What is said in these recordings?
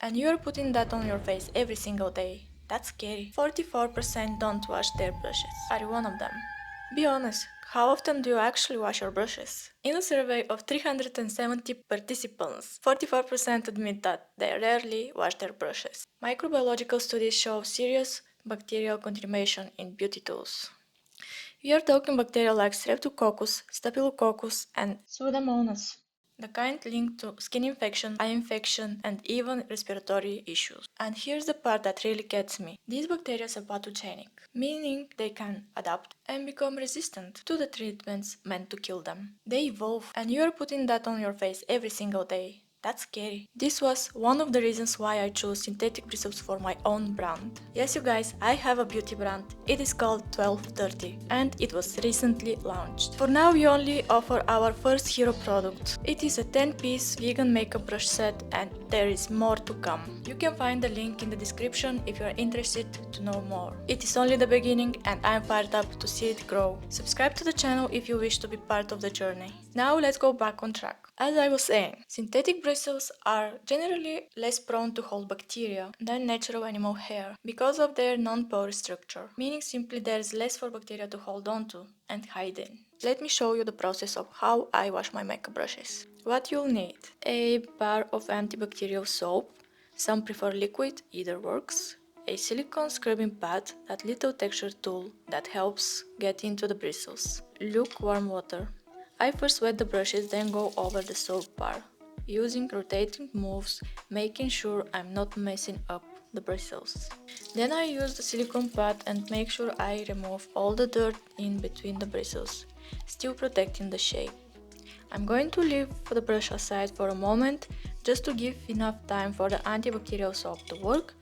And you're putting that on your face every single day. That's scary. 44% don't wash their brushes. Are you one of them? Be honest, how often do you actually wash your brushes? In a survey of 370 participants, 44% admit that they rarely wash their brushes. Microbiological studies show serious bacterial contamination in beauty tools. We are talking bacteria like Streptococcus, Staphylococcus, and Pseudomonas, the kind linked to skin infection, eye infection, and even respiratory issues. And here's the part that really gets me. These bacteria are pathogenic, meaning they can adapt and become resistant to the treatments meant to kill them. They evolve, and you're putting that on your face every single day. That's scary. This was one of the reasons why I chose synthetic bristles for my own brand. Yes, you guys, I have a beauty brand. It is called 1230 and it was recently launched. For now, we only offer our first hero product. It is a 10-piece vegan makeup brush set and there is more to come. You can find the link in the description if you are interested to know more. It is only the beginning and I am fired up to see it grow. Subscribe to the channel if you wish to be part of the journey. Now let's go back on track. As I was saying, synthetic bristles are generally less prone to hold bacteria than natural animal hair because of their non-porous structure, meaning simply there is less for bacteria to hold onto and hide in. Let me show you the process of how I wash my makeup brushes. What you'll need: a bar of antibacterial soap, some prefer liquid, either works, a silicone scrubbing pad, that little texture tool that helps get into the bristles, lukewarm water. I first wet the brushes, then go over the soap bar, using rotating moves, making sure I'm not messing up the bristles. Then I use the silicone pad and make sure I remove all the dirt in between the bristles, still protecting the shape. I'm going to leave the brush aside for a moment just to give enough time for the antibacterial soap to work,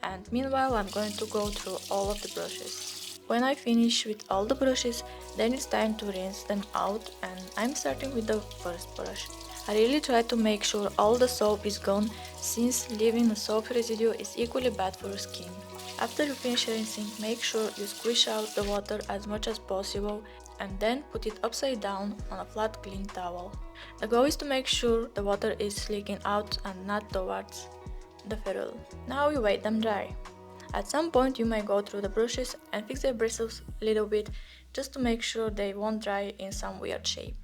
and meanwhile I'm going to go through all of the brushes. When I finish with all the brushes, then it's time to rinse them out and I'm starting with the first brush. I really try to make sure all the soap is gone since leaving a soap residue is equally bad for your skin. After you finish rinsing, make sure you squish out the water as much as possible and then put it upside down on a flat clean towel. The goal is to make sure the water is leaking out and not towards the ferrule. Now you wait them dry. At some point you may go through the brushes and fix their bristles a little bit just to make sure they won't dry in some weird shape.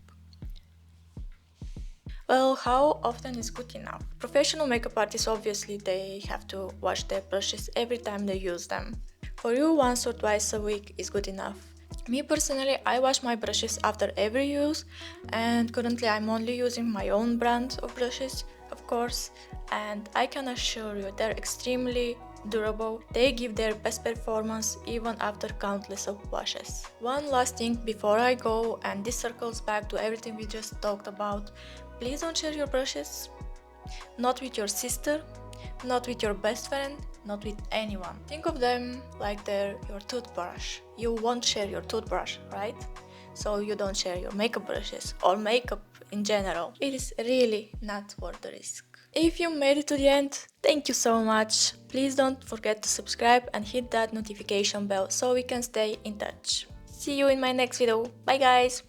Well, how often is good enough? Professional makeup artists obviously they have to wash their brushes every time they use them. For you, once or twice a week is good enough. Me personally, I wash my brushes after every use and currently I'm only using my own brand of brushes, of course, and I can assure you they're extremely durable. They give their best performance even after countless of washes. One last thing before I go, and this circles back to everything we just talked about. Please don't share your brushes. Not with your sister, not with your best friend, not with anyone. Think of them like they're your toothbrush. You won't share your toothbrush, right? So you don't share your makeup brushes or makeup in general. It is really not worth the risk. If you made it to the end, thank you so much. Please don't forget to subscribe and hit that notification bell so we can stay in touch. See you in my next video. Bye guys!